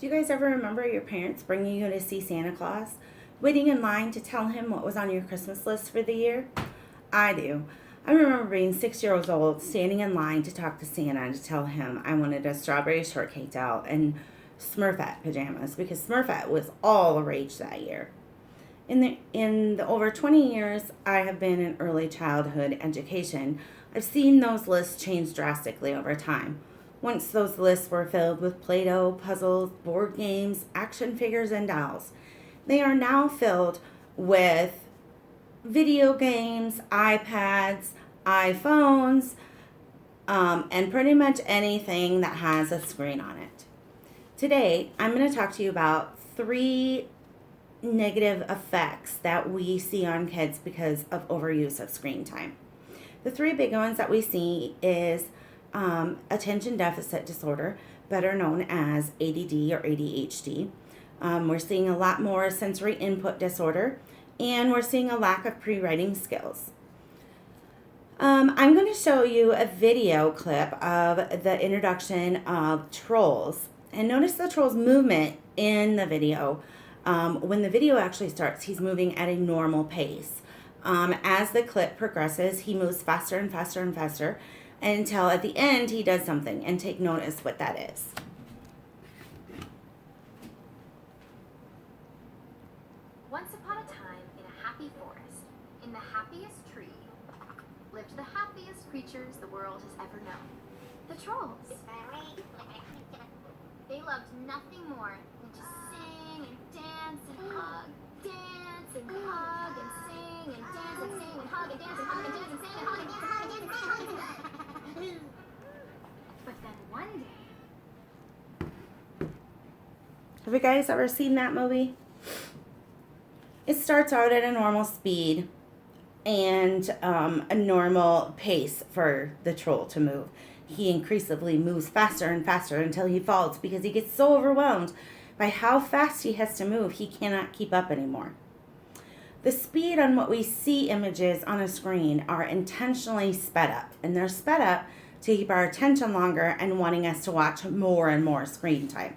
Do you guys ever remember your parents bringing you to see Santa Claus? Waiting in line to tell him what was on your Christmas list for the year? I do. I remember being 6 years old, standing in line to talk to Santa and to tell him I wanted a strawberry shortcake doll and Smurfette pajamas because Smurfette was all the rage that year. In the over 20 years I have been in early childhood education, I've seen those lists change drastically over time. Once those lists were filled with Play-Doh, puzzles, board games, action figures, and dolls. They are now filled with video games, iPads, iPhones, and pretty much anything that has a screen on it. Today, I'm going to talk to you about 3 negative effects that we see on kids because of overuse of screen time. The 3 big ones that we see is attention deficit disorder, better known as ADD or ADHD. We're seeing a lot more sensory input disorder, and we're seeing a lack of pre-writing skills. I'm going to show you a video clip of the introduction of trolls. And notice the troll's movement in the video. When the video actually starts, he's moving at a normal pace. As the clip progresses, he moves faster and faster and faster until at the end he does something, and take notice what that is. Once upon a time, in a happy forest, in the happiest tree, lived the happiest creatures the world has ever known. The trolls. They loved nothing more than to sing and dance and hug. Dance and hug and sing and dance and sing and hug and dance and hug and dance and sing and hug and dance and hug and dance and hug and dance and hug. But then one day... Have you guys ever seen that movie? It starts out at a normal speed and a normal pace for the troll to move. He increasingly moves faster and faster until he falls because he gets so overwhelmed by how fast he has to move, he cannot keep up anymore. The speed on what we see images on a screen are intentionally sped up, and they're sped up to keep our attention longer and wanting us to watch more and more screen time.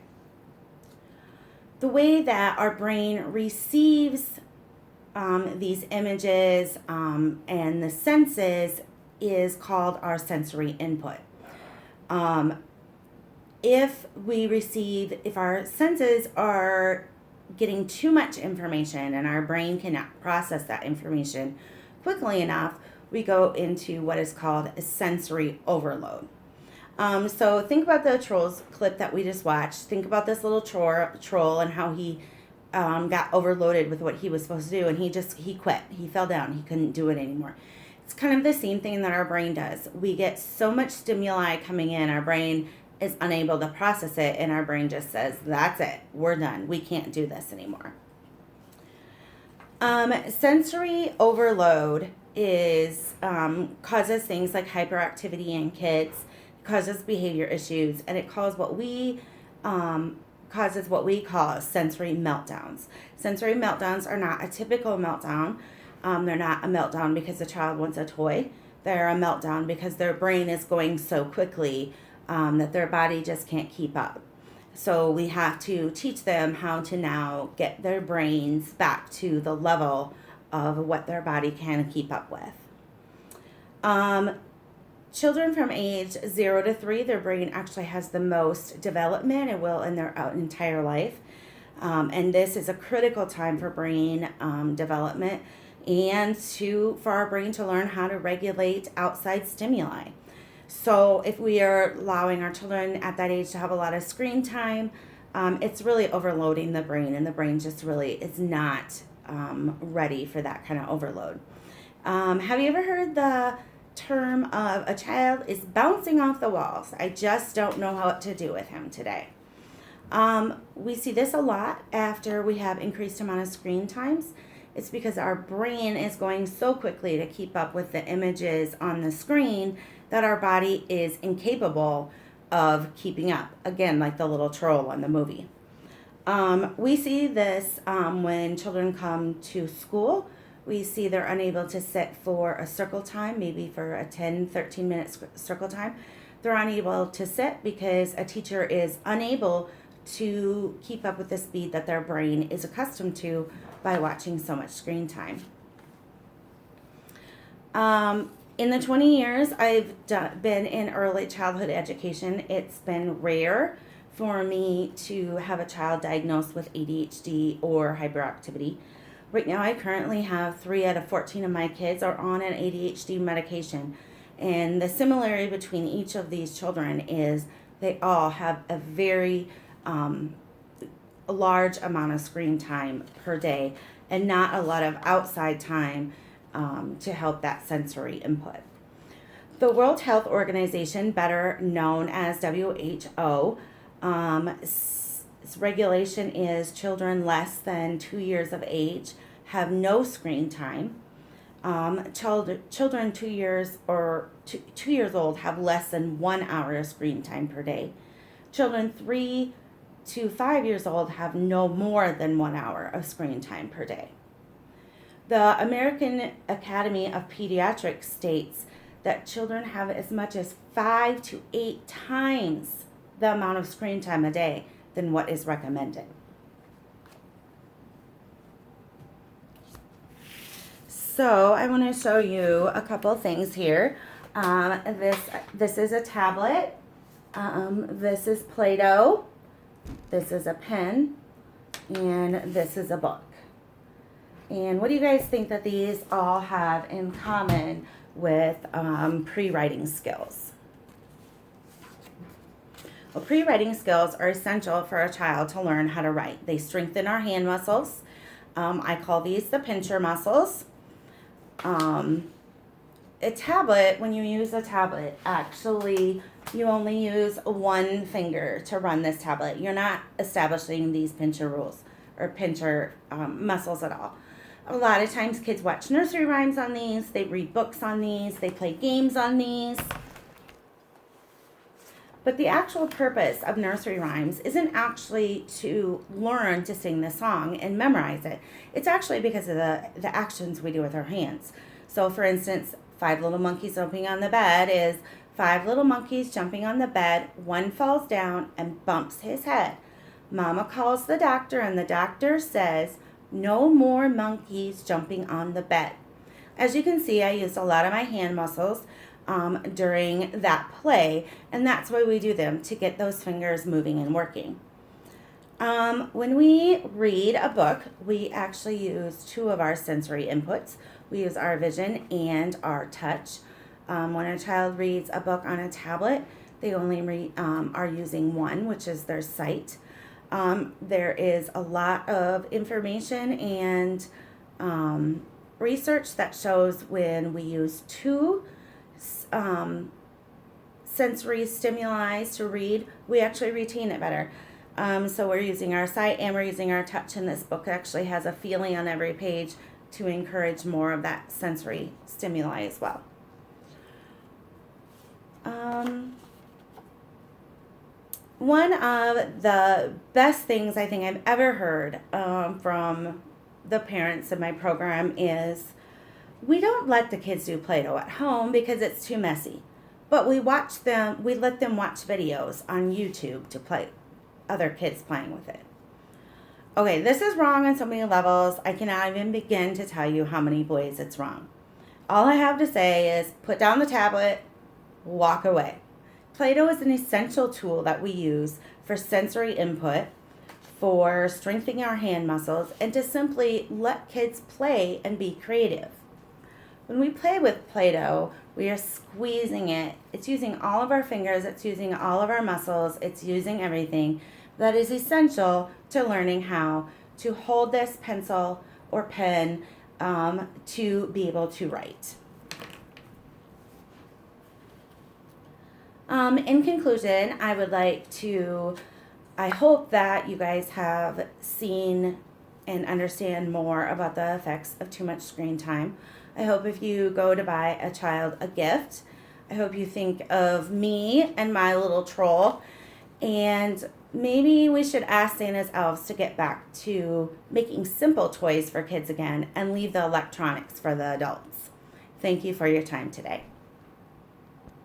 The way that our brain receives these images and the senses is called our sensory input. If our senses are getting too much information and our brain cannot process that information quickly enough, we go into what is called a sensory overload. So think about the trolls clip that we just watched. Think about this little troll and how he got overloaded with what he was supposed to do, and he quit. He fell down. He couldn't do it anymore. It's kind of the same thing that our brain does. We get so much stimuli coming in, our brain is unable to process it, and our brain just says, that's it, we're done. We can't do this anymore. Sensory overload causes things like hyperactivity in kids, causes behavior issues, and it causes what we call sensory meltdowns. Sensory meltdowns are not a typical meltdown. They're not a meltdown because the child wants a toy. They're a meltdown because their brain is going so quickly that their body just can't keep up. So we have to teach them how to now get their brains back to the level of what their body can keep up with. Children from age 0 to 3, their brain actually has the most development it will in their entire life. And this is a critical time for brain development and for our brain to learn how to regulate outside stimuli. So if we are allowing our children at that age to have a lot of screen time, it's really overloading the brain, and the brain just really is not ready for that kind of overload. Have you ever heard the term of a child is bouncing off the walls? I just don't know what to do with him today. We see this a lot after we have increased amount of screen times. It's because our brain is going so quickly to keep up with the images on the screen that our body is incapable of keeping up. Again, like the little troll on the movie. We see this when children come to school. We see they're unable to sit for a circle time, maybe for a 10, 13-minute circle time. They're unable to sit because a teacher is unable to keep up with the speed that their brain is accustomed to by watching so much screen time. In the 20 years I've been in early childhood education, it's been rare for me to have a child diagnosed with ADHD or hyperactivity. Right now, I currently have 3 out of 14 of my kids are on an ADHD medication. And the similarity between each of these children is they all have a very large amount of screen time per day and not a lot of outside time to help that sensory input. The World Health Organization, better known as WHO, its regulation is children less than 2 years of age have no screen time. Children 2 years or 2 years old have less than 1 hour of screen time per day. Children 3 to 5 years old have no more than 1 hour of screen time per day. The American Academy of Pediatrics states that children have as much as 5 to 8 times the amount of screen time a day than what is recommended. So I want to show you a couple things here. This is a tablet. This is Play-Doh. This is a pen. And this is a book. And what do you guys think that these all have in common with pre-writing skills? Well, pre-writing skills are essential for a child to learn how to write. They strengthen our hand muscles. I call these the pincher muscles. A tablet, when you use a tablet, actually you only use one finger to run this tablet. You're not establishing these pincher rules or pincher muscles at all. A lot of times kids watch nursery rhymes on these, they read books on these, they play games on these. But the actual purpose of nursery rhymes isn't actually to learn to sing the song and memorize it. It's actually because of the actions we do with our hands. So for instance, 5 little monkeys jumping on the bed is 5 little monkeys jumping on the bed, one falls down and bumps his head. Mama calls the doctor and the doctor says, no more monkeys jumping on the bed. As you can see, I used a lot of my hand muscles during that play, and that's why we do them, to get those fingers moving and working. When we read a book, we actually use 2 of our sensory inputs. We use our vision and our touch. When a child reads a book on a tablet, they only are using one, which is their sight. There is a lot of information and research that shows when we use 2 sensory stimuli to read, we actually retain it better. So we're using our sight and we're using our touch, and this book actually has a feeling on every page to encourage more of that sensory stimuli as well. One of the best things I think I've ever heard from the parents in my program is we don't let the kids do Play-Doh at home because it's too messy. But we let them watch videos on YouTube to play other kids playing with it. Okay, this is wrong on so many levels. I cannot even begin to tell you how many ways it's wrong. All I have to say is put down the tablet, walk away. Play-Doh is an essential tool that we use for sensory input, for strengthening our hand muscles, and to simply let kids play and be creative. When we play with Play-Doh, we are squeezing it. It's using all of our fingers, it's using all of our muscles, it's using everything that is essential to learning how to hold this pencil or pen to be able to write. In conclusion, I hope that you guys have seen and understand more about the effects of too much screen time. I hope if you go to buy a child a gift, I hope you think of me and my little troll, and maybe we should ask Santa's elves to get back to making simple toys for kids again and leave the electronics for the adults. Thank you for your time today.